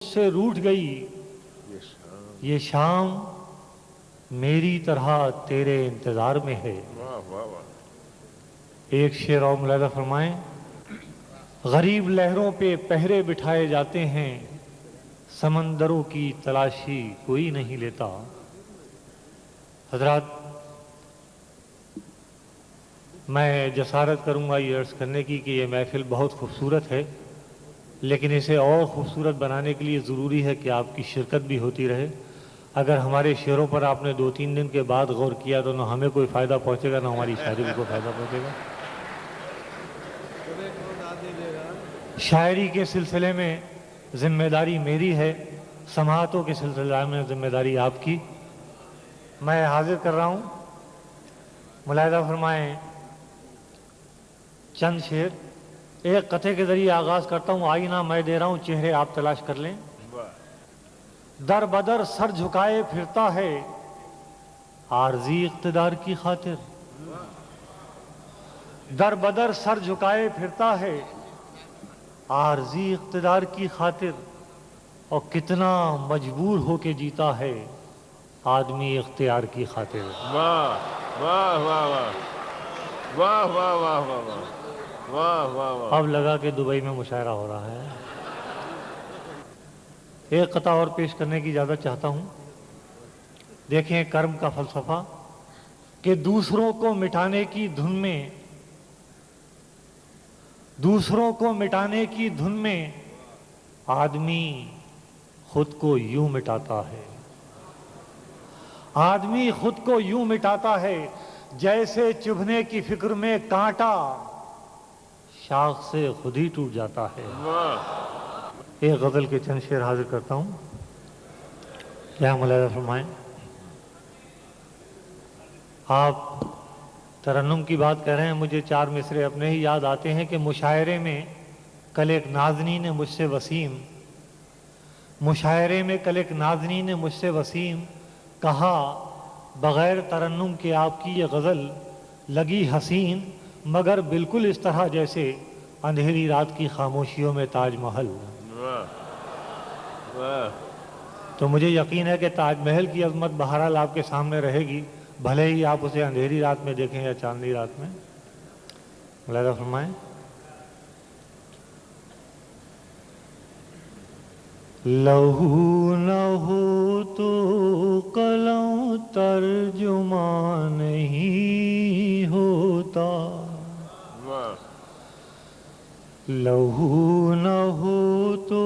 मुझसे रूठ गई, ये शाम मेरी तरह तेरे इंतज़ार में है। वाह वाह वाह। एक शेर और मुलाहिज़ा फरमाएं। गरीब लहरों पे पहरे बिठाए जाते हैं, समंदरों की तलाशी कोई नहीं लेता। हजरात, मैं जसारत करूंगा ये अर्ज़ करने की कि ये महफ़िल बहुत खूबसूरत है, लेकिन इसे और ख़ूबसूरत बनाने के लिए ज़रूरी है कि आपकी शिरकत भी होती रहे। अगर हमारे शेरों पर आपने 2-3 दिन के बाद गौर किया तो ना हमें कोई फ़ायदा पहुंचेगा, ना हमारी शायरी को कोई फ़ायदा पहुंचेगा। शायरी के सिलसिले में ज़िम्मेदारी मेरी है, समाअतों के सिलसिले में ज़िम्मेदारी आपकी। मैं हाजिर कर रहा हूँ, मुलाहिज़ा फरमाएँ चंद शेर। एक कथे के ज़रिए आगाज़ करता हूँ। आईना मैं दे रहा हूँ, चेहरे आप तलाश कर लें। दर बदर सर झुकाए फिरता है, आरज़ी इक़्तिदार की खातिर। दर बदर सर झुकाए फिरता है, आरज़ी इक़्तिदार की खातिर। और कितना मजबूर होके जीता है आदमी इख्तियार की खातिर। वाह वाह वाह वाह वाह वाह वाह वाह वाह वाह वाह। अब लगा कि दुबई में मुशायरा हो रहा है। एक कथा और पेश करने की इजाज़त चाहता हूँ। देखें कर्म का फ़लसफ़ा कि दूसरों को मिटाने की धुन में, दूसरों को मिटाने की धुन में आदमी खुद को यूं मिटाता है। आदमी खुद को यूं मिटाता है जैसे चुभने की फिक्र में कांटा शाख से खुद ही टूट जाता है। एक गज़ल के चंद शेर हाजिर करता हूँ, क्या मुलाहिज़ा फरमाएं। आप तरन्नुम की बात कर रहे हैं, मुझे 4 मिसरे अपने ही याद आते हैं कि मुशायरे में कल एक नाज़नी ने मुझसे वसीम, मुशायरे में कल एक नाज़नी ने मुझसे वसीम कहा, बग़ैर तरन्नुम के आपकी ये गज़ल लगी हसीन, मगर बिल्कुल इस तरह जैसे अंधेरी रात की खामोशियों में ताजमहल। तो मुझे यकीन है कि ताजमहल की अज़मत बहरहाल आपके सामने रहेगी, भले ही आप उसे अंधेरी रात में देखें या चांदनी रात में। मुलाहिज़ा फरमाएं। लहू न हो तो कलम तर्जुमा नहीं होता, लहू न हो तो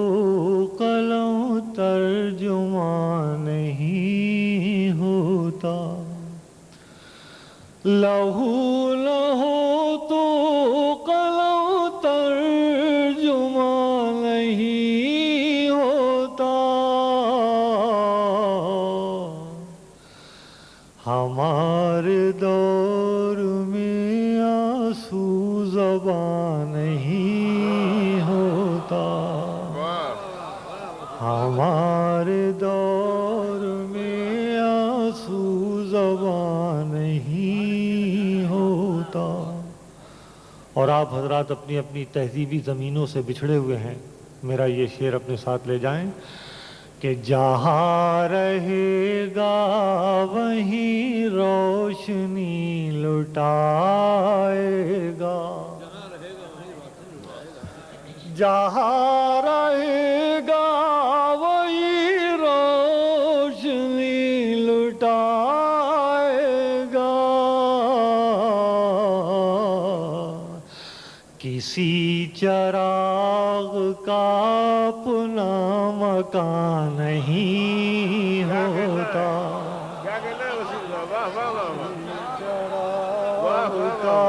कलम तर्जुमा नहीं होता, लहू न हो तो कलम तर्जुमा नहीं होता। हमारे दौर में आंसू ज़बान नहीं होता, हमारे दौर में आंसू ज़बान नहीं होता। और आप हजरात अपनी अपनी तहजीबी ज़मीनों से बिछड़े हुए हैं, मेरा ये शेर अपने साथ ले जाएं कि जहाँ रहेगा वहीं रोशनी लुटाएगा, जहाँ रहेगा वहीं रोशनी लुटाएगा। किसी चराग का अपना मकान नहीं होता, चराग का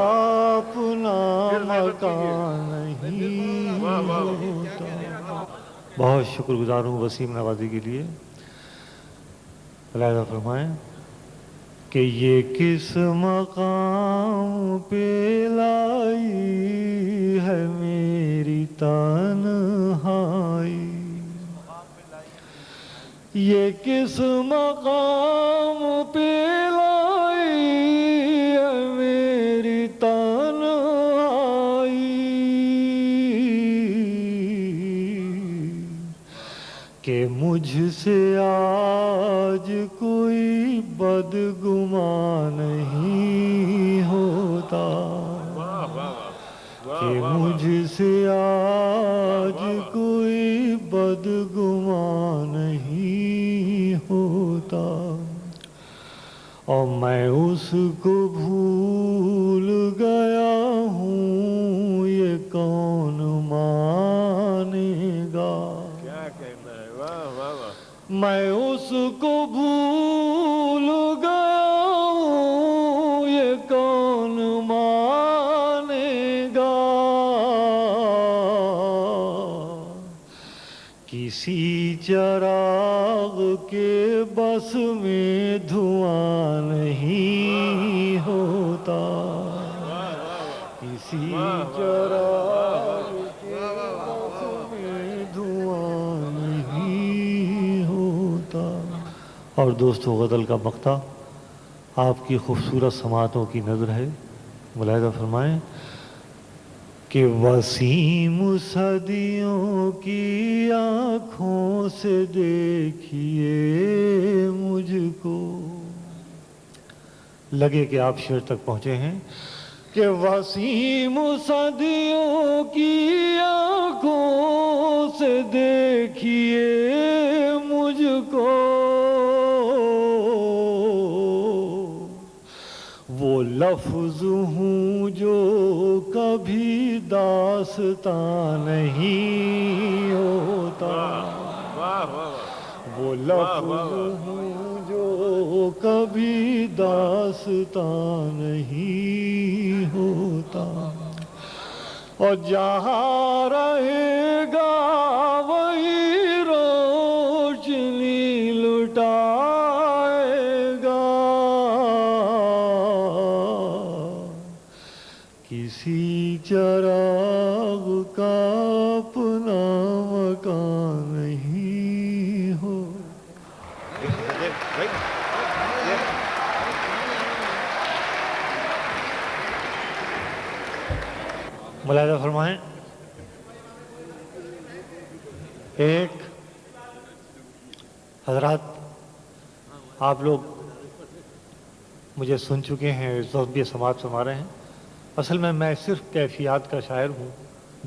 अपना मकान नहीं होता। बहुत शुक्रगुजार हूँ वसीम नवाजी के लिए। मुलाहिज़ा फरमाएं कि ये किस मकाम पे लाई है मेरी तन्हाई, ये किस मकाम पे लाई है मेरी तन्हाई, کہ مجھ سے آج کوئی بدگمان نہیں ہوتا، واہ واہ واہ کہ واہ واہ مجھ سے آج کوئی بدگمان نہیں ہوتا، اور میں اس کو بھول گیا ہوں، یہ کون مانے گا؟ کیا کہنا ہے، واہ واہ واہ میں اس کو بھول گیا ہوں، یہ کون مانے گا؟ کسی چراغ کے بس میں دھواں نہیں ہوتا، کسی چراغ کے بس میں دھواں نہیں ہوتا۔ اور دوستو، غزل کا مقطع آپ کی خوبصورت سماعتوں کی نظر ہے، ملاحظہ فرمائیں کہ وسیم صدیوں کی آنکھوں سے دیکھیے مجھ کو، لگے کہ آپ شعر تک پہنچے ہیں، کہ وسیم صدیوں کی آنکھوں سے دیکھیے مجھ کو، وہ لفظ ہوں جو کبھی داستان نہیں ہوتا، واہ واہ وہ لفظ ہوں جو کبھی داستان نہیں ہوتا، اور جہاں رہے گا وہی روشنی لٹائے گا، کسی چراغ کا اپنا مکان نہیں ہو۔ ملاحظہ فرمائیں، ایک حضرات آپ لوگ مجھے سن چکے ہیں، اس وقت بھی سماعت فرما رہے ہیں، اصل میں صرف کیفیات کا شاعر ہوں،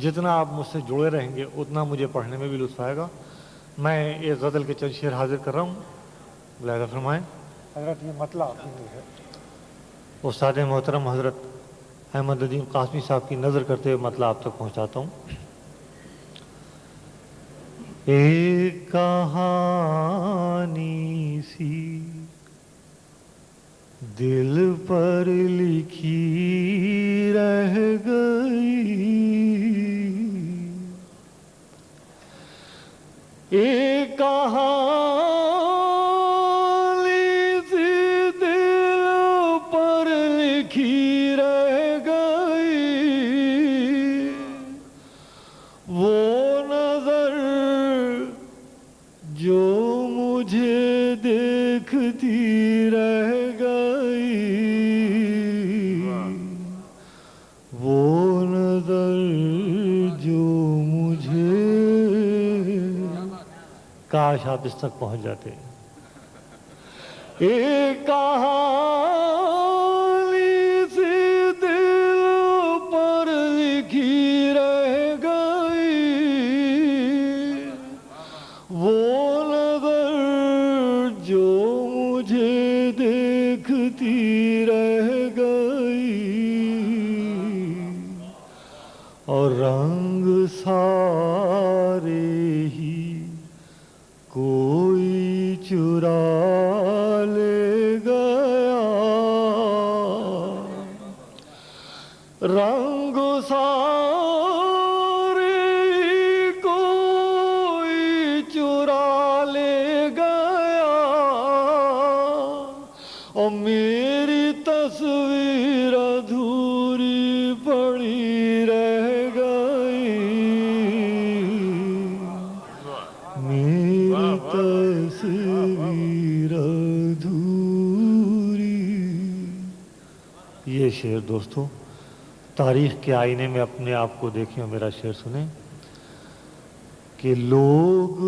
جتنا آپ مجھ سے جڑے رہیں گے اتنا مجھے پڑھنے میں بھی لطف آئے گا۔ میں ایک غزل کے چند شعر حاضر کر رہا ہوں، ملاحظہ فرمائیں۔ حضرت یہ مطلع آپ کی ہے، استاد محترم حضرت احمد ندیم قاسمی صاحب کی نظر کرتے ہوئے مطلع آپ تک پہنچاتا ہوں۔ ایک کہانی سی دل پر لکھی رہ گئی، ایک کہانی سی دل پر لکھی رہ گئی، وہ نظر جو مجھے دیکھتی رہ گئی، وہ نظر جو مجھے، کاش آپ اس تک پہنچ جاتے۔ ایک کہانی سی دل پر لکھی رہ گئی، وہ نظر جو مجھے دیکھتی رہ گئی، اور رنگ سارے ہی کوئی چرا لے گیا، رنگ سارے ہی کوئی چرا لے گیا، اور میری تصویر ادھوری پڑی رہ گئی، میری تصویر ادھوری۔ یہ شعر دوستو، تاریخ کے آئینے میں اپنے آپ کو دیکھیں اور میرا شعر سنیں کہ لوگ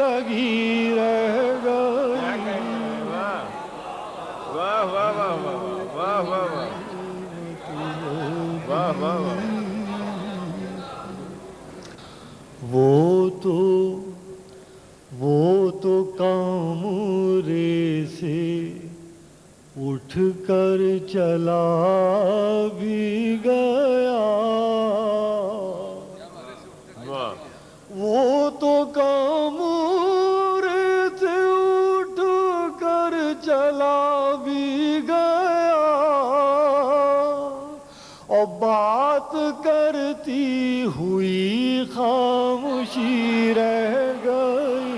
लगी रह गई। वाह वाह वाह वाह वाह वाह वाह वाह वाह वाह। वो तो कामरे से उठ कर चला भी गया। वो तो कामरे से उठ कर चला भी गया और बात करती हुई खामोशी रह गई।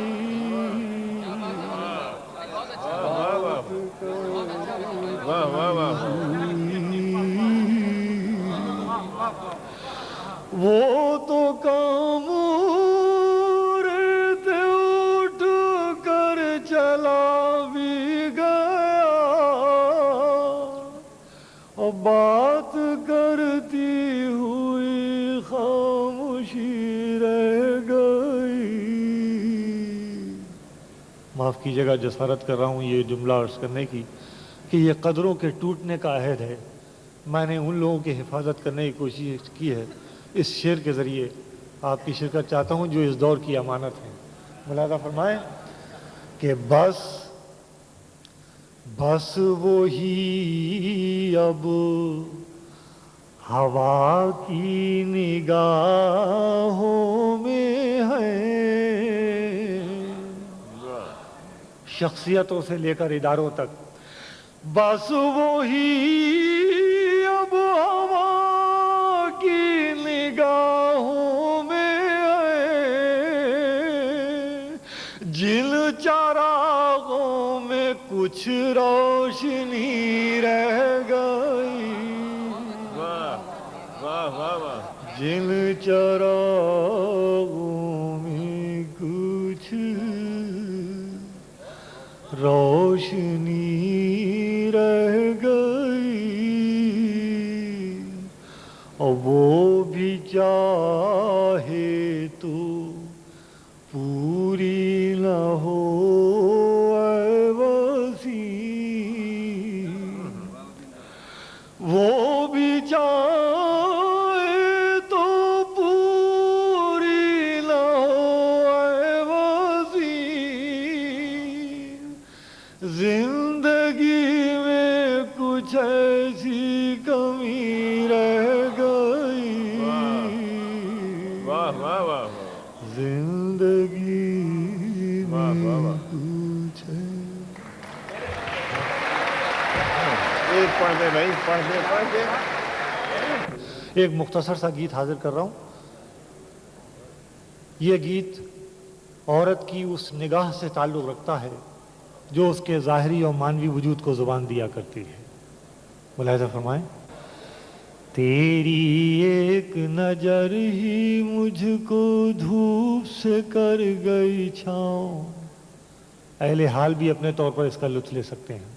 वाह वाह वाह। वो तो कामरे से उठ कर चला भी गया और बात करती हुई खामोशी रह गई। माफ़ कीजिएगा, जसारत कर रहा हूँ ये जुमला अर्ज करने की कि ये कदरों के टूटने का अहद है। मैंने उन लोगों की हिफाजत करने की कोशिश की है इस शेर के ज़रिए। आपकी शिरकत चाहता हूँ जो इस दौर की अमानत है। मुलाज़ा फरमाएं कि बस वो ही अब हवा की निगाहों में है। शख्सियतों से लेकर इदारों तक बस वो ही अब हवा की निगाहों में है। जिन चरागों में कुछ रोशनी रह गई। वाह वाह वाह वाह। जिन चरागों में कुछ रोशनी रह गई और वो भी चाहे तो पूरी न हो ऐ वसीम। वो भी चाहे तो पूरी न हो ऐ वसीम। जिंदगी में कुछ ऐसी कमी रह गई। वाह वाह वाह। जिंदगी वाह, वाह, में वाह। कुछ एक पढ़ दे भाई, पढ़ दे। एक मुख्तसर सा गीत हाजिर कर रहा हूँ। ये गीत औरत की उस निगाह से ताल्लुक़ रखता है जो उसके ज़ाहरी और मानवी वजूद को ज़ुबान दिया करती है। मुलाहिज़ा फरमाएं। तेरी एक नज़र ही मुझको धूप से कर गई छाँव। अहले हाल भी अपने तौर पर इसका लुत्फ़ ले सकते हैं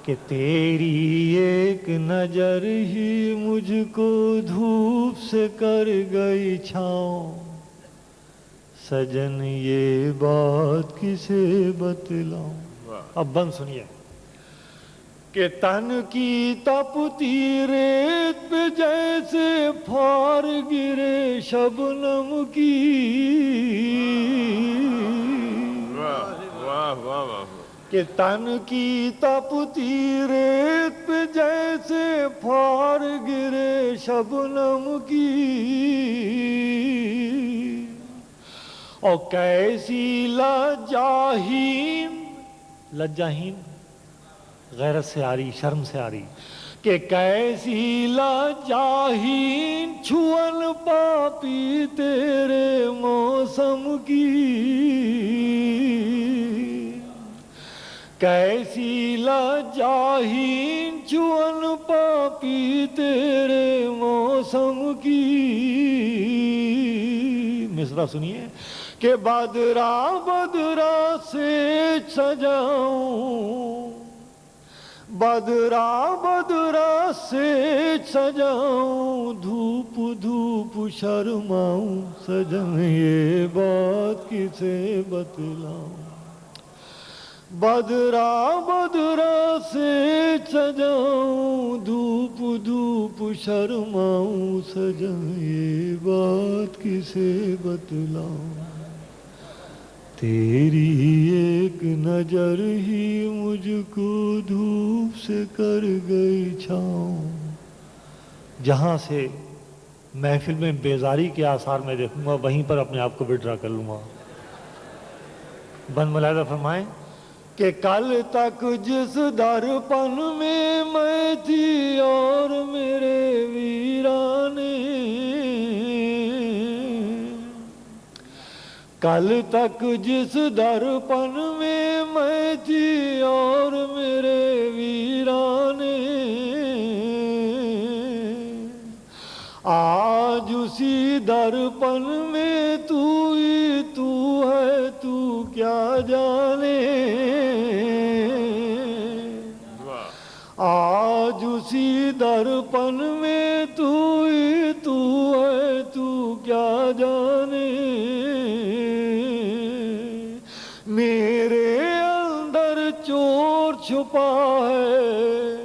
कि तेरी एक नज़र ही मुझको धूप से कर गई छाँव। सजन ये बात किसे बतलाऊं। अब बंद सुनिए कि तन की तपती रेत पे जैसे फार गिरे शबनम की। वाह वाह वाह वाह। कि तन की तपती रेत पे जैसे फार गिरे शबनम की। और कैसी लज्जाहीन गैरत से आ रही, शर्म से आ रही कि कैसी लज्जाहीन छुअन पापी तेरे मौसम की। कैसी लज्जाहीन छुअन पापी तेरे मौसम की। मिसरा सुनिए कि बदरा से सजाऊं بدرا بدرا سے سجاؤں دھوپ دھوپ شرماؤں سجن یہ بات کسے بتلاؤں بدرا بدرا سے سجاؤں دھوپ دھوپ شرماؤں سجن یہ بات کسے بتلاؤں تیری ایک نظر ہی مجھ کو دھوپ سے کر گئی چھاؤں جہاں سے محفل میں بیزاری کے آثار میں دیکھوں گا وہیں پر اپنے آپ کو وڈرا کر لوں گا بند ملاحظہ فرمائیں کہ کل تک جس درپن میں تھی اور میرے ویرانے کل تک جس درپن میں تھی اور میرے ویرانے آج اسی درپن میں تو ہی تو ہے تو کیا جانے آج اسی درپن میں تو ہی تو ہے تو کیا جانے میرے اندر چور چھپا ہے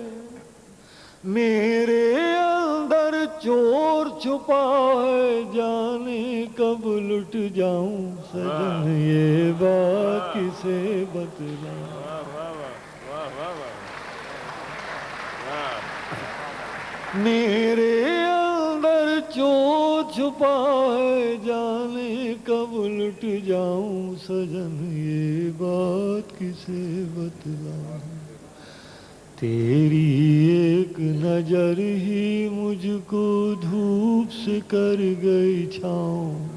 میرے اندر چور چھپا ہے جانے کب لٹ جاؤں سجن یہ بات کسے بتلاؤں میرے اندر چور چھپا ہے جانے کب لٹ جاؤں سجن یہ بات کسے بتلاؤں تیری ایک نظر ہی مجھ کو دھوپ سے کر گئی چھاؤں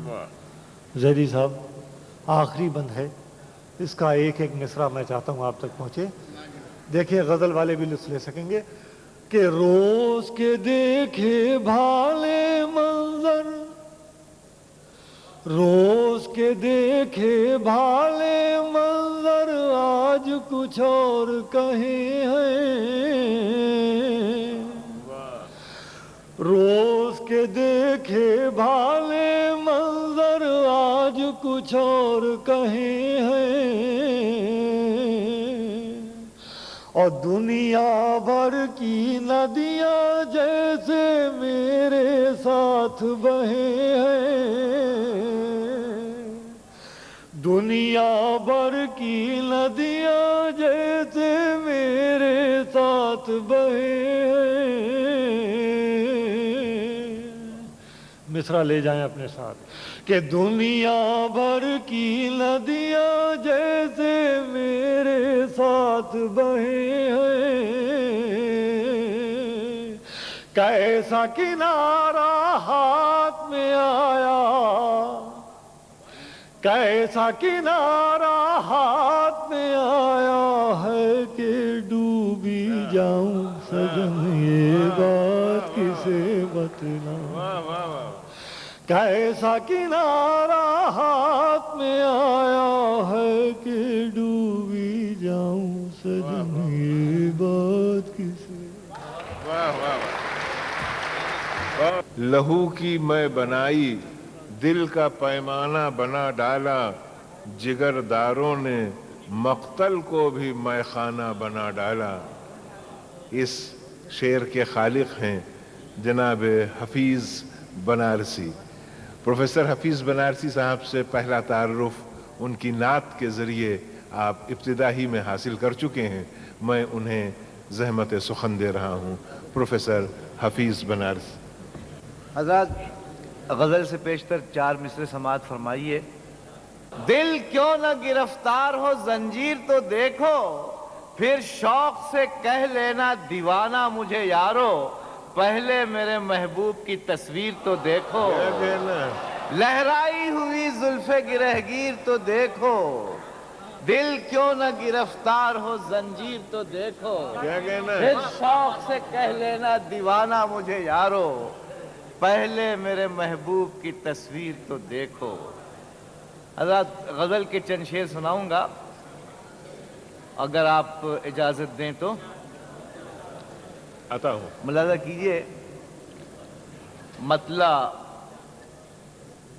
زیدی صاحب آخری بند ہے اس کا ایک ایک مصرع میں چاہتا ہوں آپ تک پہنچے دیکھیں غزل والے بھی لطف لے سکیں گے کہ روز کے دیکھے بھالے منظر روز کے دیکھے بھالے منظر آج کچھ اور کہیں ہیں روز کے دیکھے بھالے منظر آج کچھ اور کہیں ہیں اور دنیا بھر کی ندیاں جیسے میرے ساتھ بہے ہیں دنیا بھر کی ندیاں جیسے میرے ساتھ بہے ہیں مصرع لے جائیں اپنے ساتھ کہ دنیا بھر کی ندیاں جیسے میرے ساتھ بہے ہیں کیسا کنارہ ہاتھ میں آیا کیسا کنارہ ہاتھ میں آیا ہے کہ ڈوبی جاؤں سجن یہ بات کسے بتلاؤں کیسا کنارہ ہاتھ میں آیا ہے کہ ڈوبی جاؤں سجن یہ بات کسے لہو کی میں بنائی دل کا پیمانہ بنا ڈالا جگر داروں نے مقتل کو بھی میں خانہ بنا ڈالا اس شعر کے خالق ہیں جناب حفیظ بنارسی پروفیسر حفیظ بنارسی صاحب سے پہلا تعارف ان کی نعت کے ذریعے آپ ابتدا ہی میں حاصل کر چکے ہیں میں انہیں زحمت سخن دے رہا ہوں پروفیسر حفیظ بنارسی حضرات غزل سے پیشتر 4 مصرے سماعت فرمائیے دل کیوں نہ گرفتار ہو زنجیر تو دیکھو پھر شوق سے کہہ لینا دیوانہ مجھے یارو پہلے میرے محبوب کی تصویر تو دیکھو لہرائی ہوئی زلف گرہگیر تو دیکھو دل کیوں نہ گرفتار ہو زنجیر تو دیکھو پھر شوق سے کہہ لینا دیوانہ مجھے یارو پہلے میرے محبوب کی تصویر تو دیکھو حضرات غزل کے چند شعر سناؤں گا اگر آپ اجازت دیں تو आता हूँ। ملاحظہ کیجئے مطلع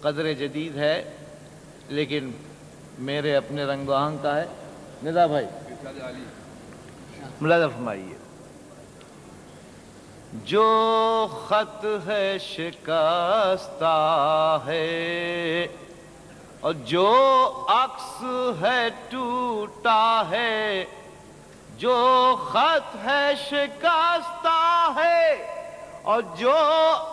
قدر جدید ہے لیکن میرے اپنے رنگ و آہنگ کا ہے. ندا بھائی ملاحظہ فرمائیے. جو خط ہے شکستہ ہے اور جو عکس ہے ٹوٹا ہے، جو خط ہے شکستہ ہے اور جو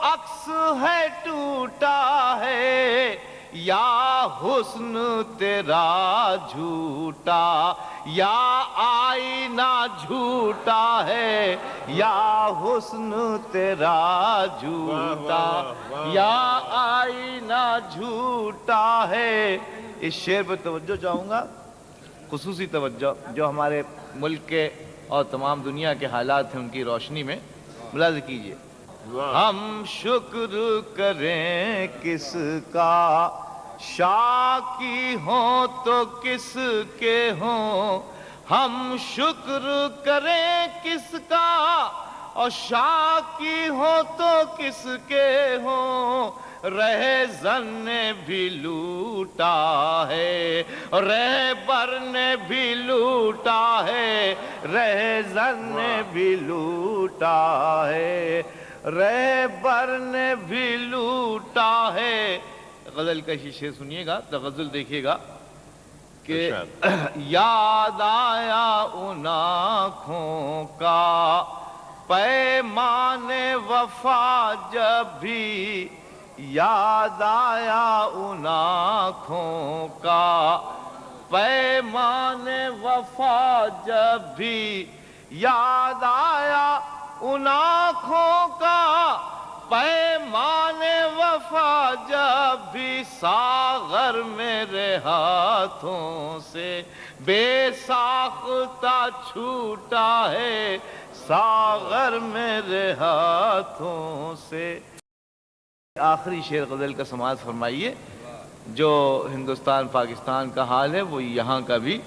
عکس ہے ٹوٹا ہے، یا حسن تیرا جھوٹا یا آئینہ جھوٹا ہے، یا حسن تیرا جھوٹا یا آئینہ جھوٹا ہے. اس شعر پہ توجہ چاہوں گا، خصوصی توجہ جو ہمارے ملک کے اور تمام دنیا کے حالات ہیں ان کی روشنی میں. ملاحظہ کیجئے. ہم شکر کریں کس کا، شاکی ہوں تو کس کے ہوں. ہم شکر کریں کس کا اور شاکی ہوں تو کس کے ہوں. رہزن نے بھی لوٹا ہے رہبر نے بھی لوٹا ہے، رہزن نے بھی لوٹا ہے رہبر نے بھی لوٹا ہے. غزل کا شیشے سنیے گا، تغزل دیکھیے گا کہ یاد آیا ان آنکھوں کا پیمان وفا جب بھی، یاد آیا ان آنکھوں کا پیمان وفا جب بھی، یاد آیا ان آنکھوں کا پیمان وفا جب بھی. ساغر میرے ہاتھوں سے بے ساختہ چھوٹا ہے، ساغر میرے ہاتھوں سے. آخری شعر غزل کا سماعت فرمائیے. جو ہندوستان پاکستان کا حال ہے وہ یہاں کا بھی.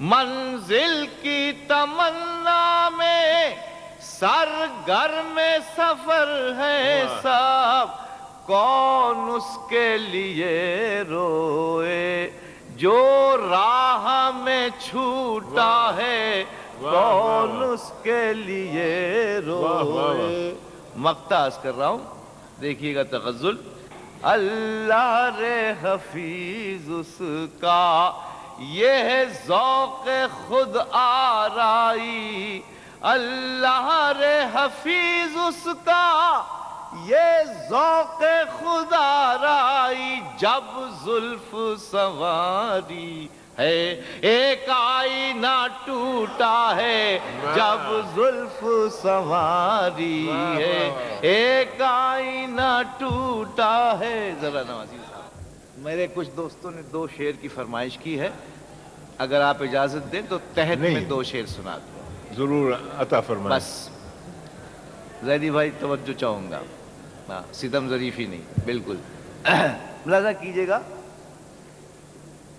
منزل کی تمنا میں سرگرم سفر ہے سب، کون اس کے لیے روئے جو راہ میں چھوٹا ہے، کون اس کے لیے روئے. مقطع کر رہا ہوں، دیکھیے گا تغزل. اللہ رے حفیظ اس کا یہ ہے ذوق خود آرائی، اللہ رے حفیظ اس کا یہ ذوق خود آرائی. جب زلف سنواری ہے ایک آئینہ ٹوٹا ہے، جب زلف سنواری ہے ایک آئینہ ٹوٹا ہے. ذرا نوازی صاحب، میرے کچھ دوستوں نے 2 شعر کی فرمائش کی ہے، اگر آپ اجازت دیں تو تحت میں 2 شعر سنا دوں. ضرور عطا فرمائیں. بس زیدی بھائی توجہ چاہوں گا، ستم ظریفی نہیں، بالکل. ملاحظہ کیجئے گا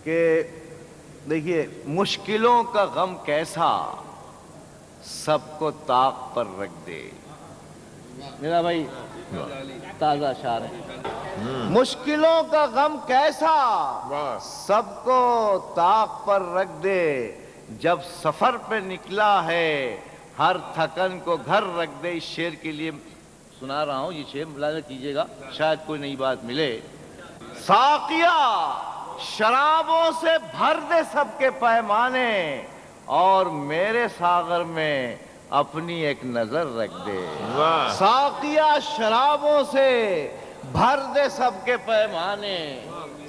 کہ دیکھیے مشکلوں کا غم کیسا سب کو طاق پر رکھ دے. میرا بھائی تازہ شعر ہے. مشکلوں کا غم کیسا سب کو طاق پر رکھ دے، جب سفر پہ نکلا ہے ہر تھکن کو گھر رکھ دے. اس شعر کے لیے سنا رہا ہوں یہ شعر، ملاحظہ کیجئے گا شاید کوئی نئی بات ملے. ساقیہ شرابوں سے بھر دے سب کے پیمانے اور میرے ساغر میں اپنی ایک نظر رکھ دے. ساقیہ شرابوں سے بھر دے سب کے پیمانے،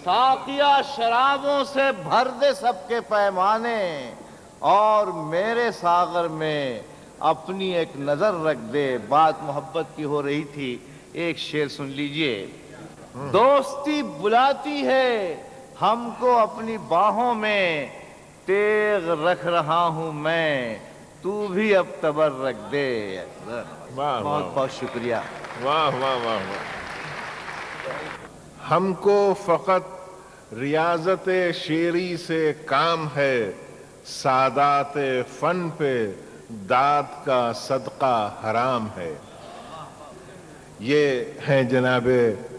ساقیہ شرابوں سے بھر دے سب کے پیمانے اور میرے ساغر میں اپنی ایک نظر رکھ دے. بات محبت کی ہو رہی تھی، ایک شعر سن لیجئے. دوستی بلاتی ہے ہم کو اپنی باہوں میں، تیغ رکھ رہا ہوں میں تو بھی اب تبر رکھ دے. بہت بہت شکریہ. واہ واہ واہ واہ. ہم کو فقط ریاضت شعری سے کام ہے، سادات فن پہ दाद का सदका हराम है। ये हैं जनाब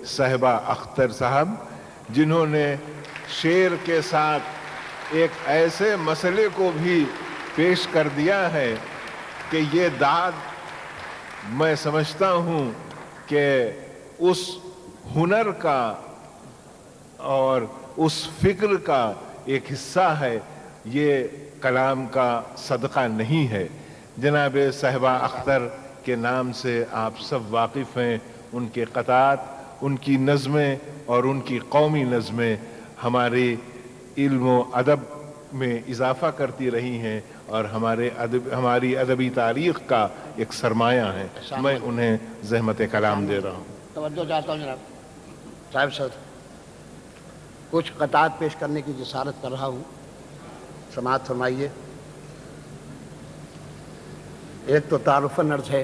साहिबा अख्तर साहब, जिन्होंने शेर के साथ एक ऐसे मसले को भी पेश कर दिया है कि ये दाद मैं समझता हूँ कि उस हुनर का और उस फिक्र का एक हिस्सा है, ये कलाम का सदका नहीं है। जनाब साहिबा अख्तर के नाम से आप सब वाकिफ़ हैं। उनके क़तात, उनकी नज़में और उनकी कौमी नज़में हमारे इल्म व अदब में इजाफ़ा करती रही हैं और हमारी अदबी तारीख़ का एक सरमाया है। मैं उन्हें ज़हमत कलाम दे रहा हूँ। तवज्जो चाहता हूँ जनाब साहिब सर, कुछ क़तात पेश करने की जिसारत कर रहा हूँ, समाअत फरमाइए। एक तो तारुफ़ अर्ज़ है,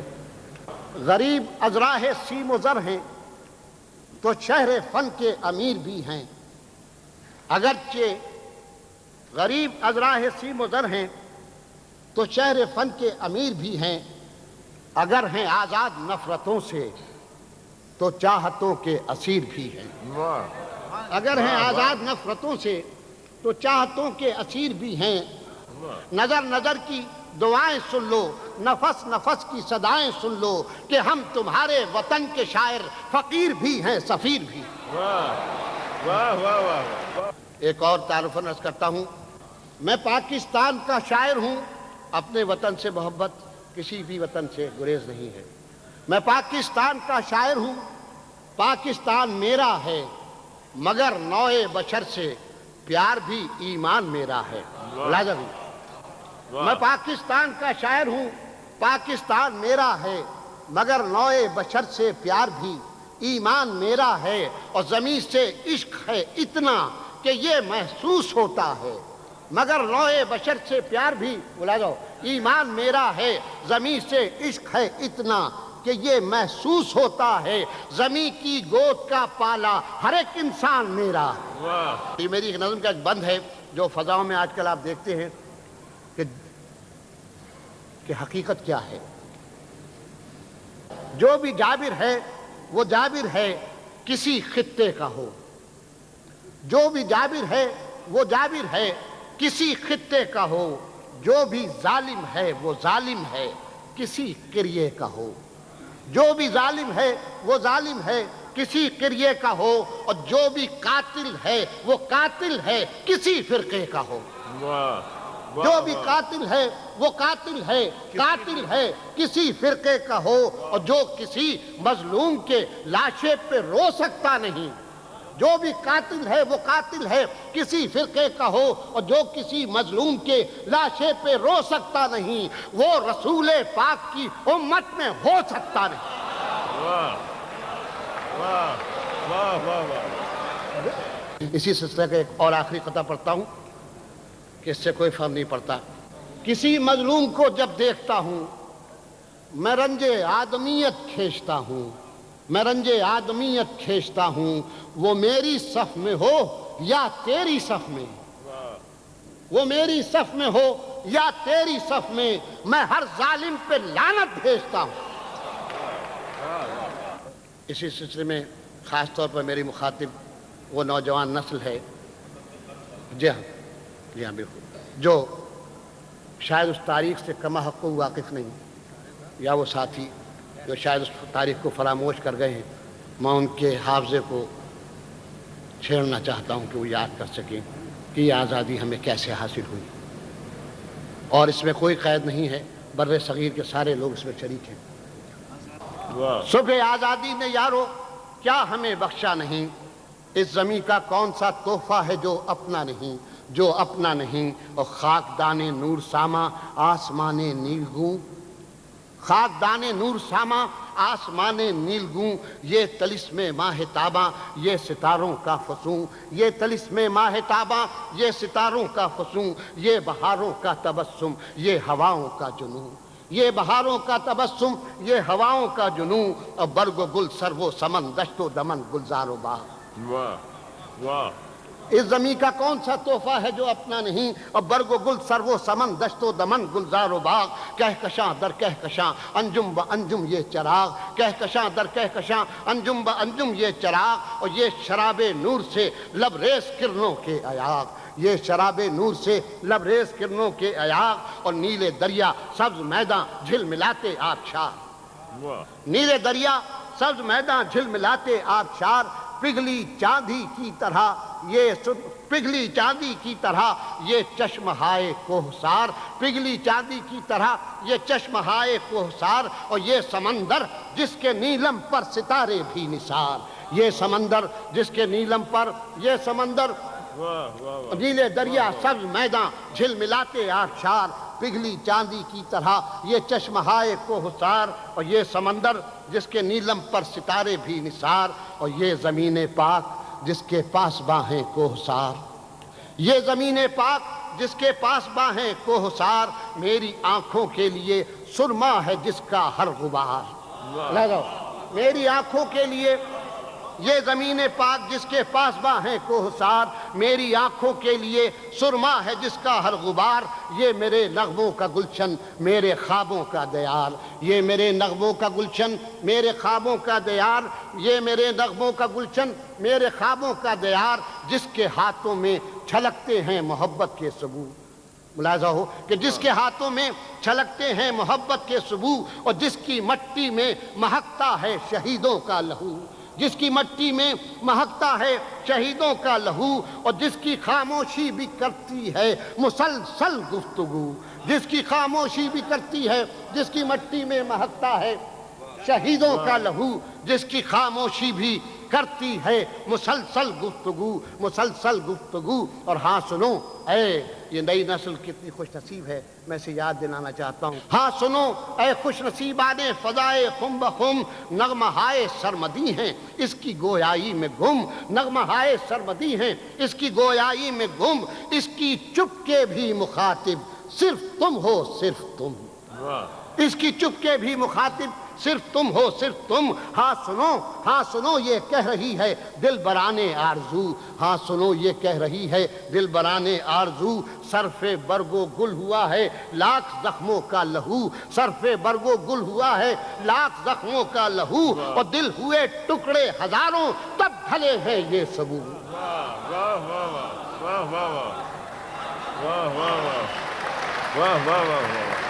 गरीब अज़राह सीम व ज़र हैं तो शहर फ़न के अमीर भी हैं। अगरचे गरीब अज़राह सीम व ज़र हैं तो शहर फ़न के अमीर भी हैं। अगर हैं आज़ाद नफ़रतों से तो चाहतों के असीर भी हैं। अगर हैं आज़ाद नफ़रतों से तो चाहतों के असीर भी हैं। नज़र नज़र की दुआएं सुन लो, नफस नफस की सदाएं सुन लो कि हम तुम्हारे वतन के शायर फ़कीर भी हैं, सफ़ीर भी। वाह वाह वाह वाह। एक और तारुफ़ अर्ज़ करता हूँ, मैं पाकिस्तान का शायर हूँ, अपने वतन से मोहब्बत किसी भी वतन से गुरेज नहीं है। मैं पाकिस्तान का शायर हूँ, पाकिस्तान मेरा है, मगर नौए बशर से प्यार भी ईमान मेरा है। लाजमी। मैं पाकिस्तान का शायर हूँ, पाकिस्तान मेरा है, मगर नौए बशर से प्यार भी ईमान मेरा है। और ज़मीं से इश्क है इतना कि ये महसूस होता है, मगर नौए बशर से प्यार भी, बुला जाओ, ईमान मेरा है। ज़मीं से इश्क है इतना कि ये महसूस होता है, ज़मीं की गोद का पाला हर एक इंसान मेरा है। ये मेरी एक नज़म का एक बंद है जो फ़ज़ाओं में आजकल आप देखते हैं कि हकीकत क्या है। जो भी जाबिर है वो जाबिर है किसी खित्ते का हो, जो भी जाबिर है वो जाबिर है किसी खित्ते का हो, जो भी जालिम है वो जालिम है किसी क़िरिए का हो, जो भी जालिम है वो जालिम है किसी क़िरिए का हो, और जो भी कातिल है वो कातिल है किसी फ़िरक़े का हो। जो भी कातिल है वो कातिल है किसी फ़िरक़े का हो, और जो किसी मजलूम के लाशे पे रो सकता नहीं। जो भी कातिल है वो कातिल है किसी फ़िरक़े का हो, और जो किसी मजलूम के लाशे पे रो सकता नहीं, वो रसूले पाक की उम्मत में हो सकता नहीं। वाह वाह वाह वाह। इसी सिलसिले का एक और आखिरी क़ता पढ़ता हूँ कि इससे कोई फ़र्क नहीं पड़ता। किसी मजलूम को जब देखता हूँ मैं रंजे आदमियत खींचता हूँ, मैं रंजे आदमियत खींचता हूँ, वो मेरी सफ़ में हो या तेरी सफ़ में, वो मेरी सफ़ में हो या तेरी सफ़ में, मैं हर जालिम पे लानत भेजता हूँ। इसी सिलसिले में ख़ास तौर पर मेरी मुखातिब वो नौजवान नस्ल है, जी हाँ बिल्कुल, जो शायद उस तारीख़ से कमा हक़ को वाकिफ़ नहीं, या वो साथी जो शायद उस तारीख़ को फरामोश कर गए हैं। मैं उनके हाफ़ज़े को छेड़ना चाहता हूँ कि वो याद कर सकें कि ये आज़ादी हमें कैसे हासिल हुई, और इसमें कोई क़ैद नहीं है, बर्रे सग़ीर के सारे लोग इसमें शरीक हैं। सुबह आज़ादी ने यारो क्या हमें बख्शा नहीं, इस ज़मीं का कौन सा तोहफ़ा है जो अपना नहीं, जो अपना नहीं। और खाक दाने नूर सामा आसमाने नीलगूं, खाक दाने नूर सामा आसमाने नीलगूं, ये तलिस्मे माह ताबा ये सितारों का फसूं, ये तलिस्मे माह ताबा ये सितारों का फसूं, ये बहारों का तबस्सुम ये हवाओं का जुनून, ये बहारों का तबस्सुम ये हवाओं का जुनून, और बर्ग गुल सरवो समन दश्तो दमन गुलजारो बाग। वाह वाह اس زمین کا کون سا تحفہ ہے جو اپنا نہیں، اور برگ و گل سرو و سمن دشت و دمن گلزار و باغ، کہکشاں در کہکشاں انجم با انجم یہ چراغ، کہکشاں در کہکشاں انجم با انجم یہ چراغ، اور یہ شراب نور سے لبریز کرنوں کے ایاغ، یہ شراب نور سے لبریز کرنوں کے ایاغ، اور نیلے دریا سبز میداں جھل ملاتے آبشار، نیلے دریا سبز میداں جھل ملاتے آبشار، پگھلی چاندی کی طرح پگھلی چاندی کی طرح یہ چشم ہائے کوہسار، پگھلی چاندی کی طرح یہ چشم ہائے کوہسار، اور یہ سمندر جس کے نیلم پر ستارے بھی نثار، یہ سمندر جس کے نیلم پر یہ سمندر نیلے دریا سبز میداں جھل ملاتے آبشار، پگھلی چاندی کی طرح یہ چشم ہائے کوہسار، اور یہ سمندر جس کے نیلم پر ستارے بھی نثار، اور یہ زمین پاک جس کے پاس باہیں کوہسار، یہ زمین پاک جس کے پاس باہیں کوہسار، میری آنکھوں کے لیے سرما ہے جس کا ہر غبار، میری آنکھوں کے لیے یہ زمین پاک جس کے پاس باہیں کوہسار، میری آنکھوں کے لیے سرما ہے جس کا ہر غبار، یہ میرے نغموں کا گلشن میرے خوابوں کا دیار، یہ میرے نغموں کا گلشن میرے خوابوں کا دیار، یہ میرے نغموں کا گلشن میرے خوابوں کا دیار، جس کے ہاتھوں میں چھلکتے ہیں محبت کے ثبوت، ملاحظہ ہو کہ جس کے ہاتھوں میں چھلکتے ہیں محبت کے ثبوت، اور جس کی مٹی میں مہکتا ہے شہیدوں کا لہو، جس کی مٹی میں مہکتا ہے شہیدوں کا لہو، اور جس کی خاموشی بھی کرتی ہے مسلسل گفتگو، جس کی خاموشی بھی کرتی ہے، جس کی مٹی میں مہکتا ہے شہیدوں کا لہو، جس کی خاموشی بھی کرتی ہے مسلسل گفتگو، مسلسل گفتگو۔ اور ہاں سنو، اے یہ نئی نسل کتنی خوش نصیب ہے، میں اسے یاد دلانا چاہتا ہوں، ہاں سنو اے خوش نصیبان فضائے خم بخم، نغمہ ہائے سرمدی ہیں اس کی گویائی میں گم، نغمہ ہائے سرمدی ہیں اس کی گویائی میں گم، اس کی چپ کے بھی مخاطب صرف تم ہو، صرف تم، اس کی چپ کے بھی مخاطب صرف تم ہو، صرف تم۔ ہاں سنو یہ کہہ رہی ہے دل برانے آرزو، ہاں سنو یہ کہہ رہی ہے دل برانے آرزو، صرف برگ و گل ہوا ہے لاکھ زخموں کا لہو، صرف برگ و گل ہوا ہے لاکھ زخموں کا لہو، اور دل ہوئے ٹکڑے ہزاروں تب بھلے ہیں یہ سبو۔ واہ واہ واہ واہ واہ واہ واہ واہ واہ واہ واہ۔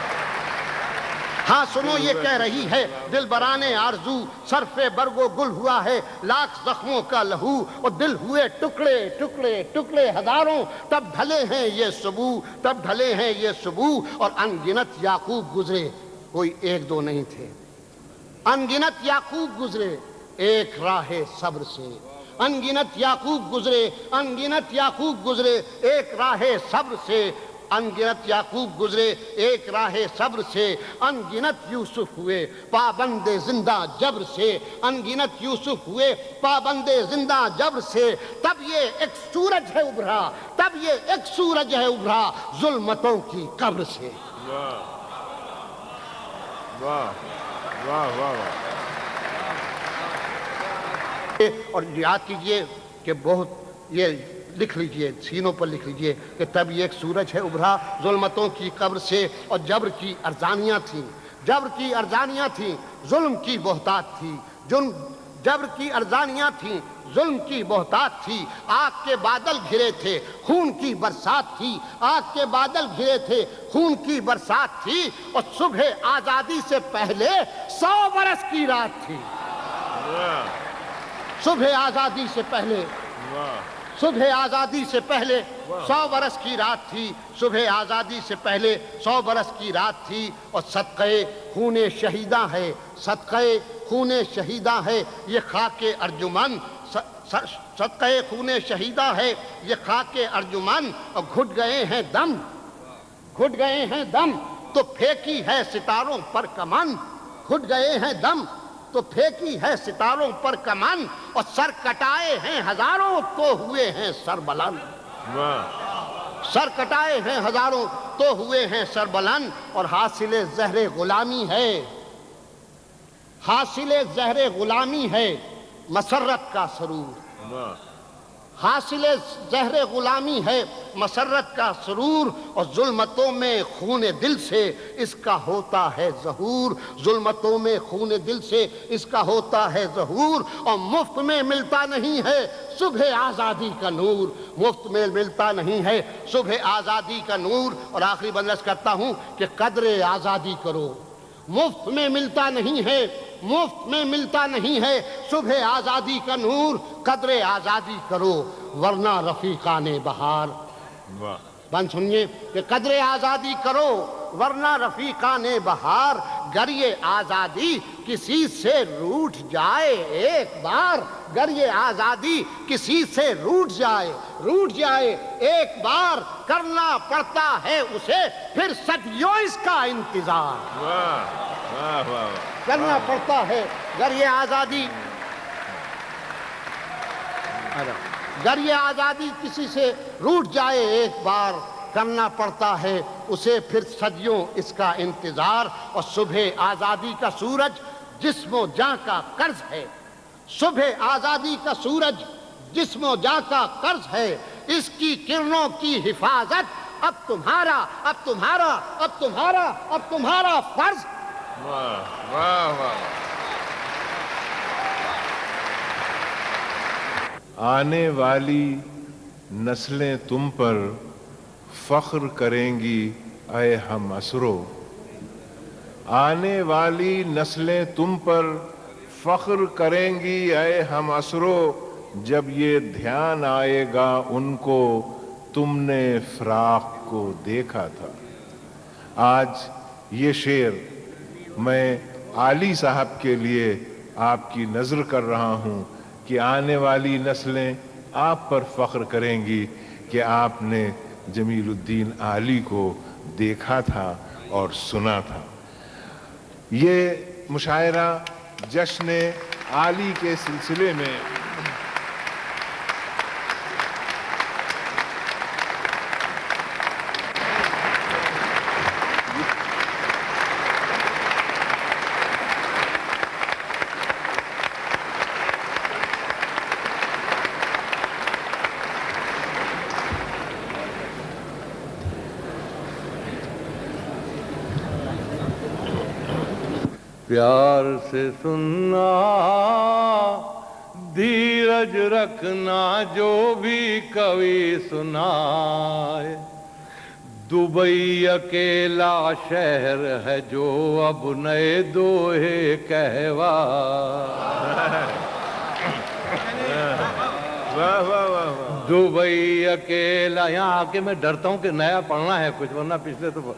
ہاں سنو یہ کہہ رہی ہے دل برانے آرزو، صرف برگ و گل ہوا ہے لاکھ زخموں کا لہو، اور دل ہوئے ٹکڑے ٹکڑے ٹکڑے ہزاروں تب ڈھلے ہیں یہ صبو، تب ڈھلے ہیں یہ صبو۔ اور انگنت یعقوب گزرے، کوئی ایک دو نہیں تھے، انگنت یعقوب گزرے ایک راہ صبر سے، انگنت یعقوب گزرے، انگنت یعقوب گزرے ایک راہ صبر سے، انگنت یعقوب گزرے ایک راہ صبر سے، انگنت یوسف ہوئے پابند زندہ جبر سے، انگنت یوسف ہوئے پابند زندہ جبر سے، تب یہ ایک سورج ہے ابھرا، تب یہ ایک سورج ہے ابھرا ظلمتوں کی قبر سے۔ واہ واہ واہ واہ۔ اور یاد کیجئے کہ بہت یہ لکھ لیجئے، سینوں پر لکھ لیجئے کہ تب یہ ایک سورج ہے ابھرا ظلمتوں کی قبر سے، اور جبر کی ارزانیاں تھیں، جبر کی ارزانیاں تھیں، ظلم کی بہتات تھی، جبر کی ارزانیاں تھیں، ظلم کی بہتات تھی، آگ کے بادل گھرے تھے خون کی برسات تھی، آگ کے بادل گھرے تھے خون کی برسات تھی، اور صبح آزادی سے پہلے 100 برس کی رات تھی، صبح آزادی سے پہلے، صبح آزادی سے پہلے 100 برس کی رات تھی، صبح آزادی سے پہلے 100 برس کی رات تھی، اور صدقہ خون شہیداں ہے، صدقہ خون شہیداں ہے یہ خاک ارجمن، صدقہ خون شہیداں ہے یہ خاک ارجمن، اور گھٹ گئے ہیں دم، گھٹ گئے ہیں دم تو پھینکی ہے ستاروں پر کمن، گھٹ گئے ہیں دم تو پھینکی ہے ستاروں پر کمن، اور سر کٹائے ہیں ہزاروں تو ہوئے ہیں سر بلند، سر کٹائے ہیں ہزاروں تو ہوئے ہیں سر بلند، اور حاصل زہر غلامی ہے، حاصل زہر غلامی ہے مسرت کا سرور، حاصل زہر غلامی ہے مسرت کا سرور، اور ظلمتوں میں خون دل سے اس کا ہوتا ہے ظہور، ظلمتوں میں خون دل سے اس کا ہوتا ہے ظہور، اور مفت میں ملتا نہیں ہے صبح آزادی کا نور، مفت میں ملتا نہیں ہے صبح آزادی کا نور۔ اور آخری بندرس کرتا ہوں کہ قدر آزادی کرو، مفت میں ملتا نہیں ہے، مفت میں ملتا نہیں ہے صبح آزادی کا نور، قدر آزادی کرو ورنہ رفیقان بہار۔ واہ، بند سنیے کہ قدر آزادی کرو ورنہ رفیقان بہار، گر یہ آزادی کسی سے روٹھ جائے ایک بار، گر یہ آزادی کسی سے روٹھ جائے ایک بار، کرنا پڑتا ہے اسے پھر صدیوں اس کا انتظار، واہ، واہ، واہ، کرنا پڑتا ہے گر یہ آزادی کسی سے روٹھ جائے ایک بار، کرنا پڑتا ہے اسے پھر صدیوں اس کا انتظار۔ اور صبح آزادی کا سورج جسم و جاں کا قرض ہے، صبح آزادی کا سورج جسم و جاں کا قرض ہے، اس کی کرنوں کی حفاظت اب تمہارا فرض۔ واہ، واہ، واہ۔ آنے والی نسلیں تم پر فخر کریں گی اے ہم اسرو، آنے والی نسلیں تم پر فخر کریں گی اے ہم اسرو، جب یہ دھیان آئے گا ان کو تم نے فراق کو دیکھا تھا۔ آج یہ شعر میں عالی صاحب کے لیے آپ کی نذر کر رہا ہوں کہ آنے والی نسلیں آپ پر فخر کریں گی کہ آپ نے جمیل الدین عالی کو دیکھا تھا اور سنا تھا۔ یہ مشاعرہ جشن عالی کے سلسلے میں پیار سے سننا، دھیرج رکھنا جو بھی کوئی سنائے، دبئی اکیلا شہر ہے جو اب نئے دوہے کہوائے۔ واہ، واہ، واہ، دبئی اکیلا، یہاں آ کے میں ڈرتا ہوں کہ نیا پڑھنا ہے کچھ، ورنہ پچھلے تو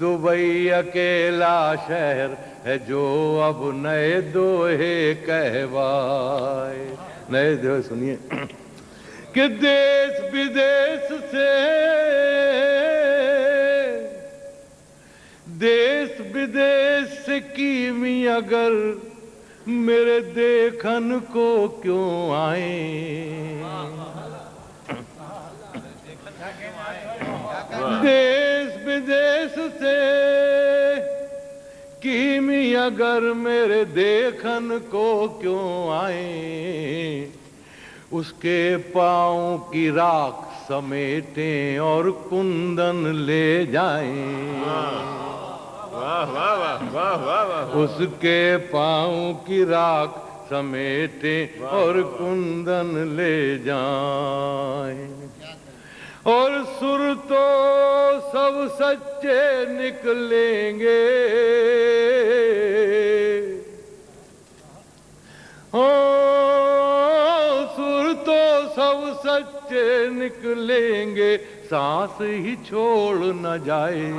دبئی اکیلا شہر ہے جو اب نئے دوہے کہوائے۔ نئے دوہے سنیے کہ دیس بدیس سے، دیس بدیس سے کیمی اگر میرے دیکھن کو کیوں آئیں، دیس بدیس سے کیمی اگر میرے دیکھن کو کیوں آئیں، اس کے پاؤں کی راکھ سمیٹیں اور کندن لے جائیں، واہ، واہ، واہ، واہ، واہ، واہ۔ اس کے پاؤں کی راکھ سمیٹیں اور کندن لے جائیں، اور سر تو سب سچے نکلیں گے، سر تو سب سچے نکلیں گے، سانس ہی چھوڑ نہ جائے،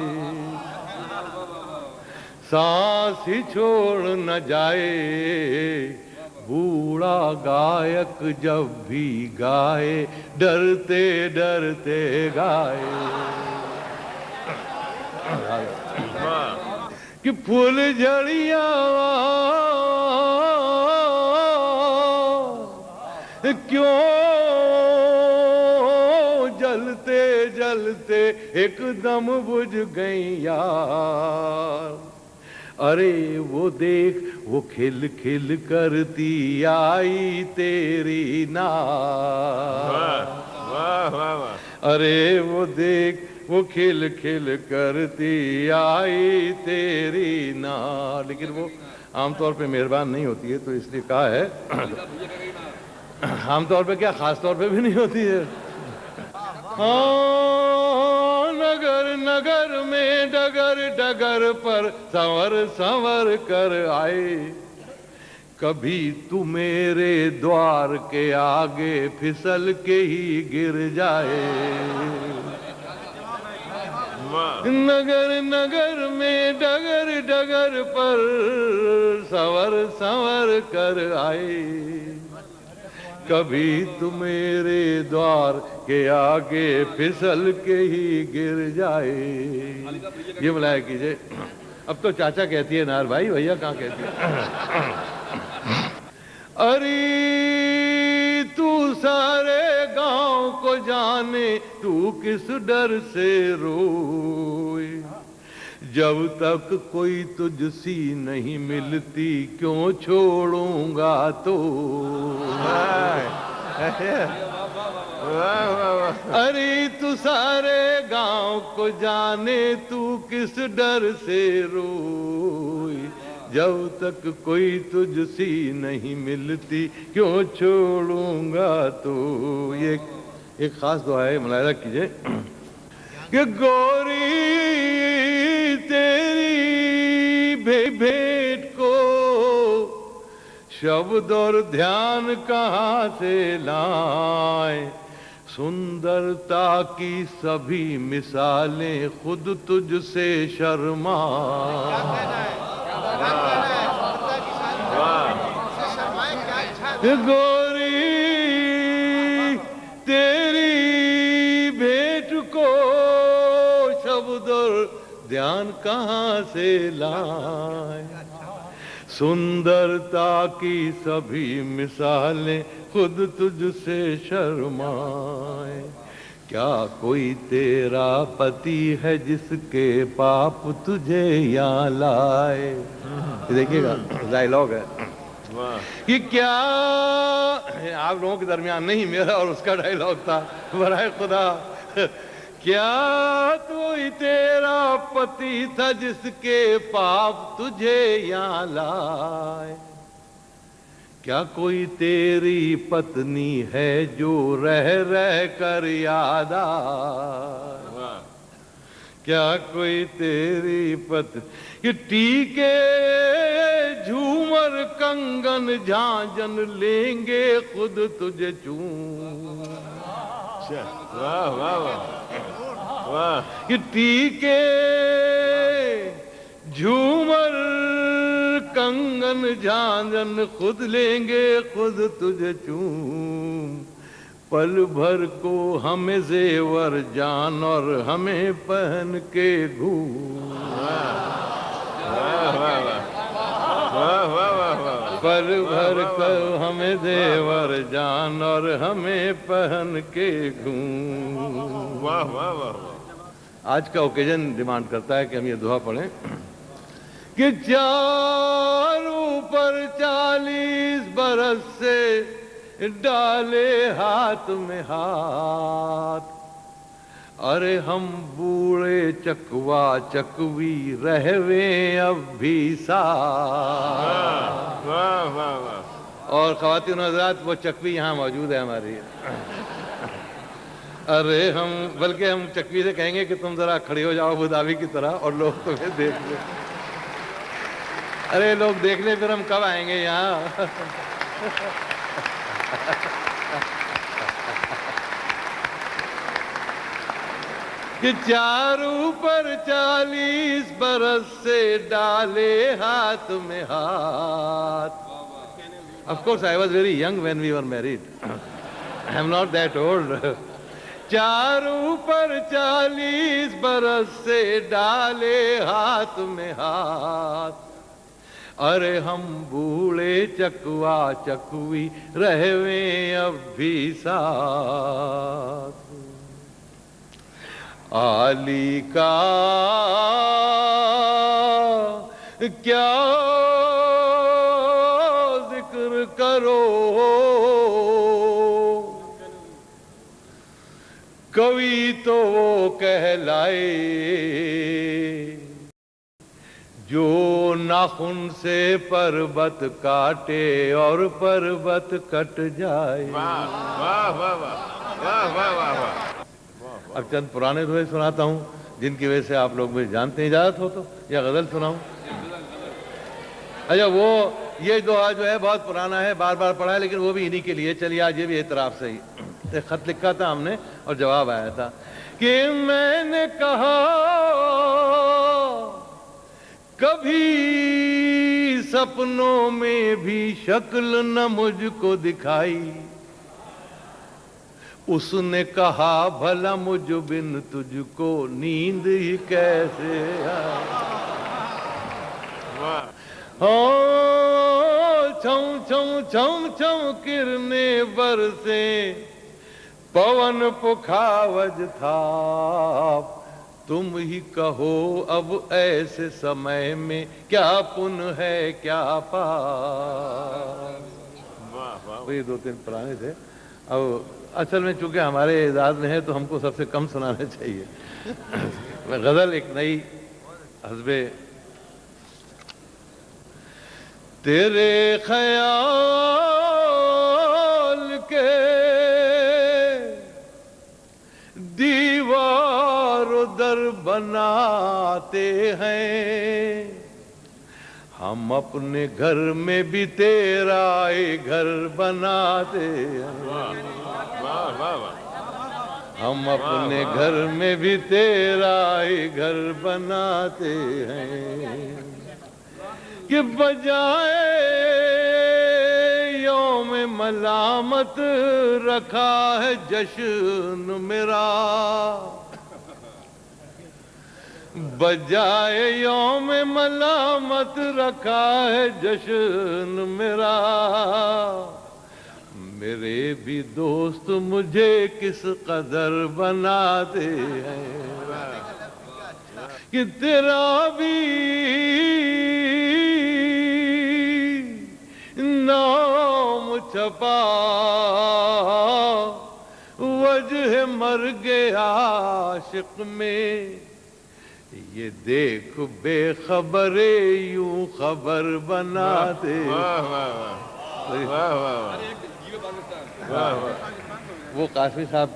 سانس ہی چھوڑ نہ جائے، بوڑھا گائک جب بھی گائے ڈرتے ڈرتے گائے، کہ پھول جھڑیاں کیوں جلتے جلتے ایک دم بجھ گئیں یار، अरे वो देख वो खिल खिल करती आई तेरी नार। वाह वाह वाह। अरे वो देख वो खिल खिल करती आई तेरी नार। लेकिन वो आमतौर पे मेहरबान नहीं होती है, तो इसलिए कहा है आमतौर पे क्या खास तौर पे भी नहीं होती है। हाँ, नगर नगर में डगर डगर पर संवर संवर कर आए, कभी तू मेरे द्वार के आगे फिसल के ही गिर जाए। नगर नगर में डगर डगर पर संवर संवर कर आए, कभी तू मेरे द्वार के आगे फिसल के ही गिर जाए। ये बुलाया कीजिए। अब तो चाचा कहती है नार भाई, भैया कहाँ कहती है। अरे तू सारे गांव को जाने तू किस डर से रोए, जब तक कोई तुझसी नहीं मिलती क्यों छोड़ूंगा तो। अरे तू सारे गांव को जाने तू किस डर से रोए, जब तक कोई तुझसी नहीं मिलती क्यों छोड़ूंगा तो। ये एक खास दुआ है, मुलाहिजा कीजिए कि गोरी तेरी भेंट को शब्द और ध्यान कहाँ से लाए, सुंदरता की सभी मिसालें खुद तुझसे शर्माए। गोरी तेरी भेंट को शब्द और ध्यान कहाँ से लाए, सुंदरता की सभी मिसालें खुद तुझसे शर्माए। क्या कोई तेरा पति है जिसके पाप तुझे यहाँ लाए। देखिएगा डायलॉग है कि क्या आप लोगों के दरमियान नहीं, मेरा और उसका डायलॉग था, बराए खुदा। क्या कोई तेरा पति था जिसके पाप तुझे यहाँ लाए, क्या कोई तेरी पत्नी है जो रह रह कर याद आए, क्या कोई तेरी पत्नी कि टीके झूमर कंगन झांझन लेंगे खुद तुझे चूम। वाह वाह वाह वाह। कि टीके झूमर कंगन झांझन खुद लेंगे खुद तुझे चूम, पल भर को हमें जेवर जान और हमें पहन के घूम। पल भर को हमें जेवर जान और हमें पहन के घूम। वाह वाह वाह। आज का ओकेजन डिमांड करता है कि हम ये दुआ पढ़ें कि चारों पर 40 बरस से डाले हाथ में हाथ, अरे हम बूढ़े चकवा चकवी रहवे अब भी साथ। वाह वाह वाह। और ख़वातीन हज़रात वो चकवी यहाँ मौजूद है हमारी। अरे हम बल्कि हम चकवी से कहेंगे कि तुम जरा खड़ी हो जाओ अबूधाबी की तरह और लोग तुम्हें देख ले। अरे लोग देख ले फिर हम कब आएंगे यहाँ। कि चारों पर 40 बरस से डाले हाथ में हाथ। Of course, I was very young when we were married. I am not that old. चारों पर 40 बरस से डाले हाथ में हाथ, अरे हम बूढ़े चकवा चकवी रहवे अब भी साथ। आली का کیا ذکر کرو کوئی تو وہ کہلائے جو ناخن سے پربت کاٹے اور پربت کٹ جائے. واہ واہ واہ واہ واہ واہ واہ واہ. اب چند پرانے دوہے سناتا ہوں جن کی وجہ سے آپ لوگ مجھے جانتے ہیں. اجازت ہو تو یا غزل سناؤں؟ اچھا وہ یہ دوہا جو ہے بہت پرانا ہے, بار بار پڑھا ہے, لیکن وہ بھی انہی کے لیے. چلیے آج یہ بھی اعتراف سے ہی ایک خط لکھا تھا ہم نے اور جواب آیا تھا کہ میں نے کہا کبھی سپنوں میں بھی شکل نہ مجھ کو دکھائی. اس نے کہا بھلا مجھ بن تجھ کو نیند ہی کیسے آئی. چھم چھم چھم چھم کرنے برسے پون پکھاوج تھا. تم ہی کہو اب ایسے سمے میں کیا پن ہے کیا پاس. یہ دو تین پرانے تھے. اب اصل میں چونکہ ہمارے اعزاز میں ہے تو ہم کو سب سے کم سنانا چاہیے. غزل ایک نئی حسب تیرے خیال کے دیوار و در بناتے ہیں ہم اپنے گھر میں بھی تیرا گھر بناتے ہیں. ہم اپنے گھر میں بھی تیرا گھر بناتے ہیں کہ بجائے یوم ملامت رکھا ہے جشن میرا. بجائے یوم ملامت رکھا ہے جشن میرا. میرے بھی دوست مجھے کس قدر بناتے ہیں کہ تیرا بھی نام چھپا وجہ مرگ عاشق میں. یہ دیکھ بے خبرے یوں خبر بناتے. وہ قاسمی صاحب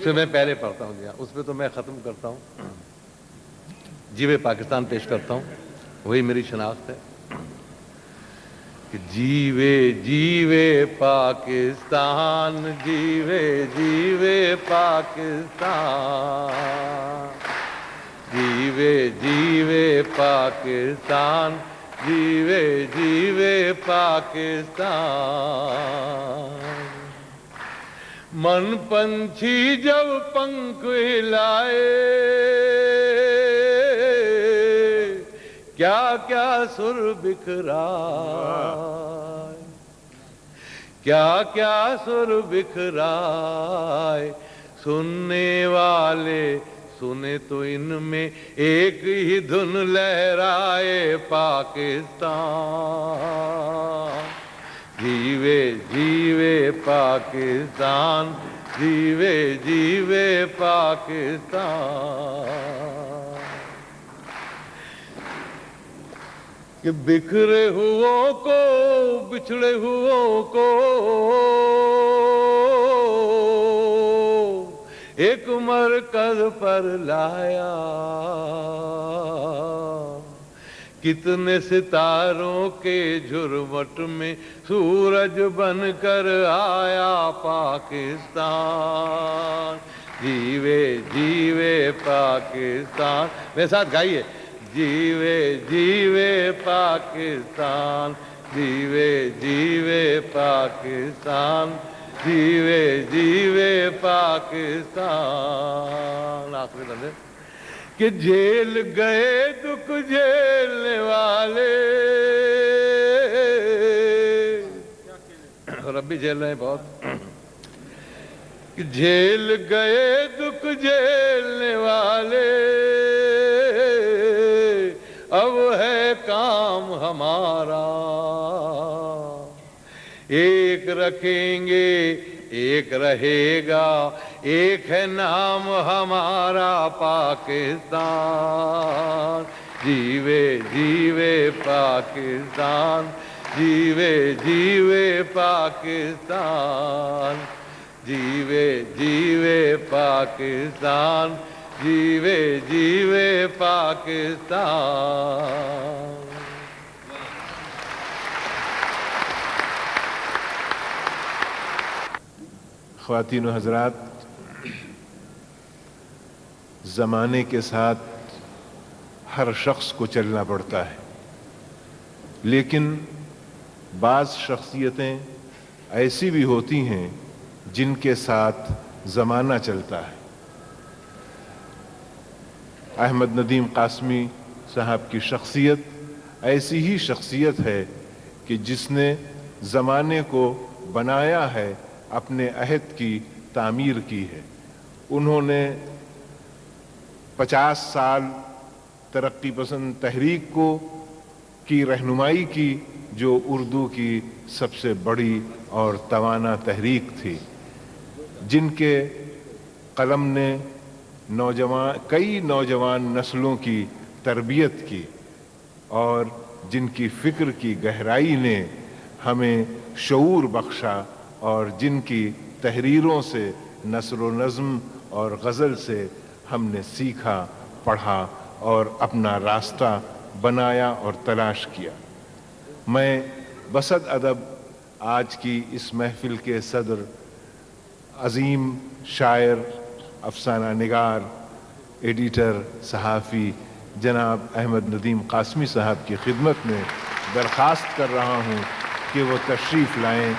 سے میں پہلے پڑھتا ہوں. اس پہ تو میں ختم کرتا ہوں. جیوے پاکستان پیش کرتا ہوں, وہی میری شناخت ہے کہ جیوے جیوے پاکستان جیوے جیوے پاکستان جیوے جیوے پاکستان جیوے جیوے پاکستان. من پنچھی جب پنکھ ہلائے کیا کیا سر بکھرائے کیا کیا سر بکھرائے. سننے والے سنے تو ان میں ایک ہی دھن لہرائے پاکستان جیوے جیوے پاکستان جیوے جیوے پاکستان. کہ بکھرے ہوں کو بچھڑے ہوں کو ایک مرکز پر لایا. کتنے ستاروں کے جھرمٹ میں سورج بن کر آیا پاکستان جیوے جیوے پاکستان. میرے ساتھ گائیے جیوے جیوے پاکستان جیوے جیوے پاکستان جیوے جیوے پاکستان. آخری لمحے کہ جیل گئے دکھ جھیلنے والے اور اب بھی جھیل رہے ہیں بہت. کہ جھیل گئے دکھ جھیلنے والے اب ہے नाम हमारा, एक रखेंगे एक रहेगा, एक है नाम हमारा पाकिस्तान। जीवे जीवे पाकिस्तान, जीवे जीवे पाकिस्तान, जीवे जीवे पाकिस्तान, जीवे जीवे पाकिस्तान। ख्वातीन व हज़रात, ज़माने के साथ हर शख्स को चलना पड़ता है, लेकिन बाज़ शख्सियतें ऐसी भी होती हैं जिनके साथ ज़माना चलता है। अहमद नदीम कासमी साहब की शख्सियत ऐसी ही शख्सियत है कि जिसने ज़माने को बनाया है, अपने अहद की तामीर की है। उन्होंने 50 साल तरक्की पसंद तहरीक की रहनुमाई की, जो उर्दू की सबसे बड़ी और तवाना तहरीक थी, जिनके कलम ने कई नौजवान नस्लों की तरबियत की और जिनकी फ़िक्र की गहराई ने हमें शऊर बख्शा और जिनकी तहरीरों से नस्र व नज़्म और गज़ल से हमने सीखा, पढ़ा और अपना रास्ता बनाया और तलाश किया। मैं बसद अदब आज की इस महफ़िल के सदर, अज़ीम शायर, अफसाना निगार, एडिटर, सहाफ़ी जनाब अहमद नदीम कासमी साहब की खिदमत में दरख्वास्त कर रहा हूँ कि वो तशरीफ़ लाएँ।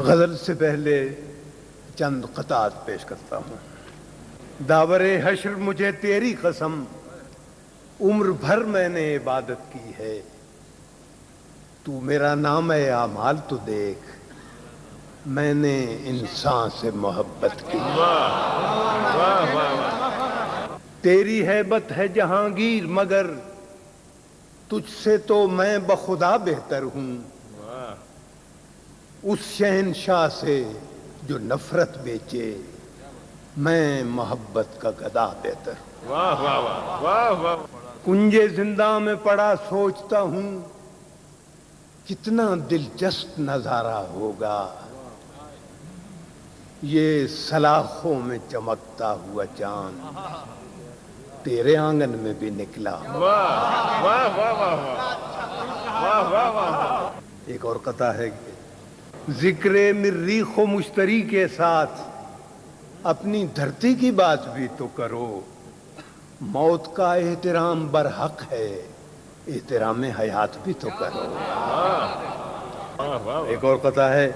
गज़ल से पहले चंद क़तात पेश करता हूँ। दावरे हश्र मुझे तेरी कसम, उम्र भर मैंने इबादत की है। तू मेरा नाम है आमाल तो देख, मैंने इंसान से मोहब्बत की। तेरी हैबत है जहांगीर मगर तुझसे तो मैं बखुदा बेहतर हूँ। उस शहनशाह से जो नफरत बेचे, मैं मोहब्बत का गदा बेहतर। वाह वाह वाह वाह वाह। कुंजे जिंदा में पड़ा सोचता हूँ, कितना दिलचस्प नजारा होगा ये सलाखों में चमकता हुआ चांद तेरे आंगन में भी निकला। वाह वाह वाह वाह वाह वाह वाह। एक और कथा है कि जिक्र मिर्रीख व मुश्तरी के साथ अपनी धरती की बात भी तो करो। मौत का एहतराम बरहक है, एहतराम हयात भी तो करो। एक और कथा है,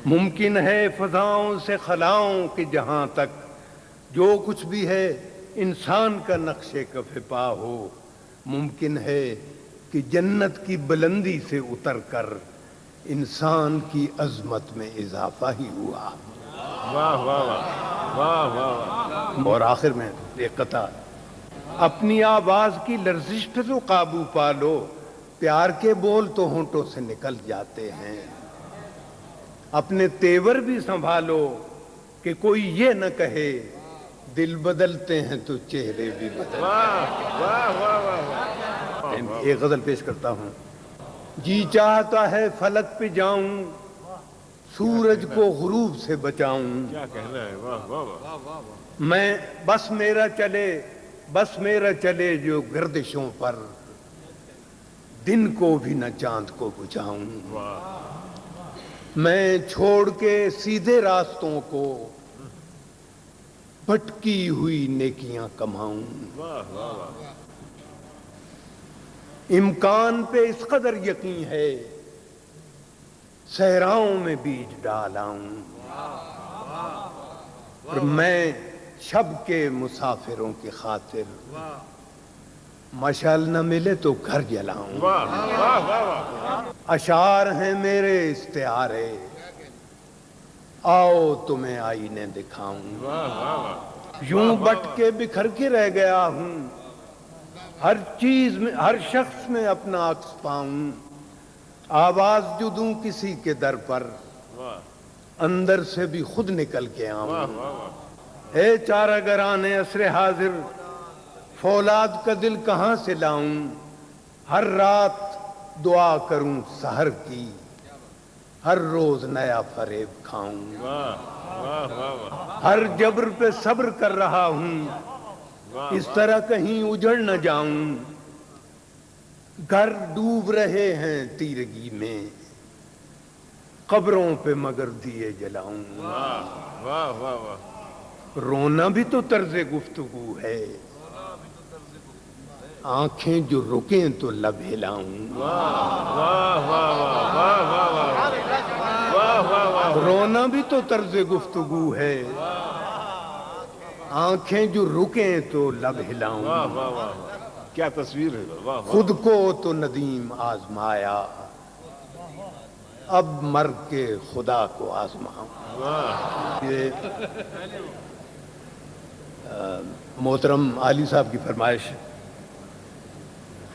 मुमकिन है फजाओं से खलाओं कि जहां तक जो कुछ भी है इंसान का नक्शे कफ़े पा हो। मुमकिन है कि जन्नत की बुलंदी से उतर कर इंसान की अजमत में इजाफा ही हुआ। वाह वाह वाह वाह वाह। और आखिर में एक कथा, अपनी आवाज की लर्जिश पे तो काबू पा लो, प्यार के बोल तो होंठों से निकल जाते हैं। अपने तेवर भी संभालो कि कोई ये न कहे दिल बदलते हैं तो चेहरे भी बदलते हैं। वाह वाह वाह वाह। एक गजल पेश करता हूँ। जी चाहता है फलक पे जाऊं, सूरज को गुरूब से बचाऊं। क्या कहना है, वाह वाह वाह। मैं बस मेरा चले जो गर्दिशों पर, दिन को भी न चांद को बुझाऊं। मैं छोड़ के सीधे रास्तों को भटकी हुई नेकियां कमाऊं। इम्कान पे इस कदर यकीन है सहराओं में बीज डालाऊं। और मैं शब के मुसाफिरों की खातिर मशाल न मिले तो घर जलाऊं। वाह वाह वाह वाह। अशार हैं मेरे इस्तिहारे, आओ तुम्हें आईने दिखाऊं। वाह वाह वाह। यूं बट के बिखर के रह गया हूं, हर चीज में हर शख्स में अपना अक्स पाऊं। आवाज जो दूं किसी के दर पर, अंदर से भी खुद निकल के आऊं। ए चारागराने असरे हाजिर, फौलाद का दिल कहां से लाऊं। हर रात दुआ करूं सहर की, हर रोज नया फरेब खाऊं। हर जबर पे सब्र कर रहा हूं, इस तरह कहीं उजड़ न जाऊं। घर डूब रहे हैं तीरगी में, कब्रों पे मगर दिए जलाऊं। वाह वाह वाह। रोना भी तो तर्ज गुफ्तगू है, आंखें जो रुकें तो लब हिलाऊं। रोना भी तो तर्ज गुफ्तगू है, आंखें जो रुकें तो लब हिलाऊं। क्या तस्वीर है। वाह। खुद को तो नदीम आजमाया, अब मर के खुदा को आजमाऊं। ये मोहतरम आली साहब की फरमाइश,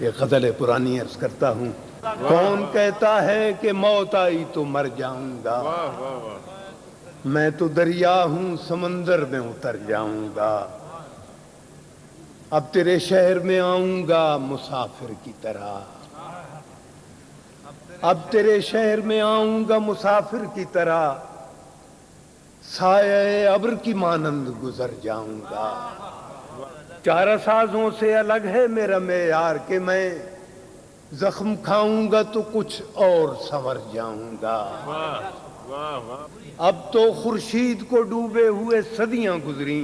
ये गजल पुरानी अर्ज करता हूँ। कौन कहता है कि मौत आई तो मर जाऊंगा, मैं तो दरिया हूँ समंदर में उतर जाऊंगा। अब तेरे शहर में आऊंगा मुसाफिर की तरह, अब तेरे शहर में आऊंगा मुसाफिर की तरह। साये अब्र की मानंद गुजर जाऊंगा। चारा साजों से अलग है मेरा मेयार के मैं जख्म खाऊंगा तो कुछ और संवर जाऊंगा। अब तो खुर्शीद को डूबे हुए सदियां गुजरी,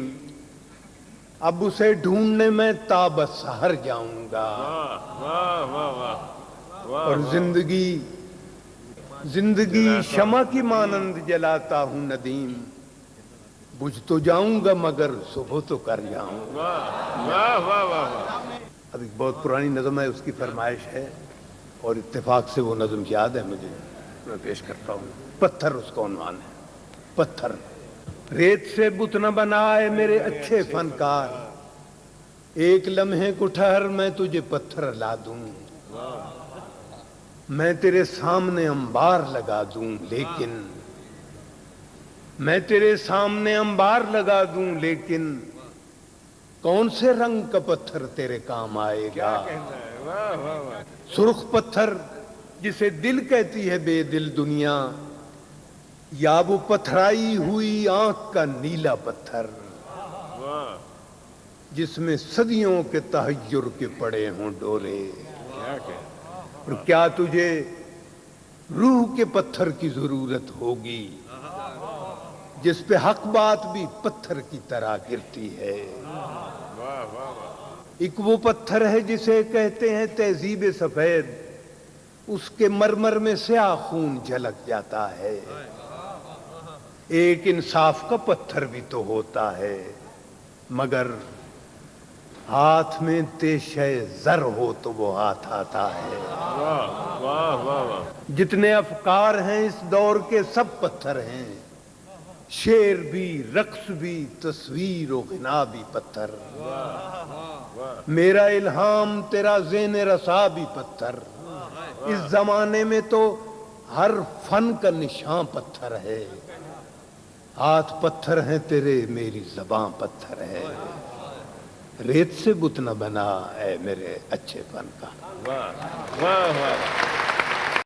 अब उसे ढूंढने में ताबस हर जाऊंगा। और जिंदगी शमा की मानंद जलाता हूं नदीम, बुझ तो जाऊंगा मगर सुबह तो कर जाऊंगा। अब एक बहुत पुरानी नज़म है, उसकी फरमाइश है और इत्तेफाक से वो नज़म याद है मुझे, मैं पेश करता हूँ। पत्थर उसका उन्वान है। पत्थर। रेत से बुत न बनाए मेरे अच्छे फनकार, एक लम्हे को ठहर मैं तुझे पत्थर ला दूं। मैं तेरे सामने अंबार लगा दूं, लेकिन मैं तेरे सामने अंबार लगा दूं, लेकिन कौन से रंग का पत्थर तेरे काम आएगा। सुर्ख पत्थर जिसे दिल कहती है बेदिल दुनिया, या वो पथराई हुई आंख का नीला पत्थर जिसमें सदियों के तहज्जुर के पड़े हों डोरे। और क्या तुझे रूह के पत्थर की जरूरत होगी जिस पे हक बात भी पत्थर की तरह गिरती है। एक वो पत्थर है जिसे कहते हैं तहजीब सफेद, उसके मरमर में स्याह खून झलक जाता है। एक इंसाफ का पत्थर भी तो होता है, मगर हाथ में तेशे जर हो तो वो हाथ आता है। जितने अफकार हैं इस दौर के सब पत्थर हैं, शेर भी, रक्स भी, तस्वीर और गिना भी पत्थर। मेरा इल्हाम तेरा ज़ेन रसा भी पत्थर। इस जमाने में तो हर फन का निशान पत्थर है। हाथ पत्थर हैं तेरे, मेरी ज़बां पत्थर है। रेत से बुत न बना ऐ मेरे अच्छे फन का। वाह वाह वाह।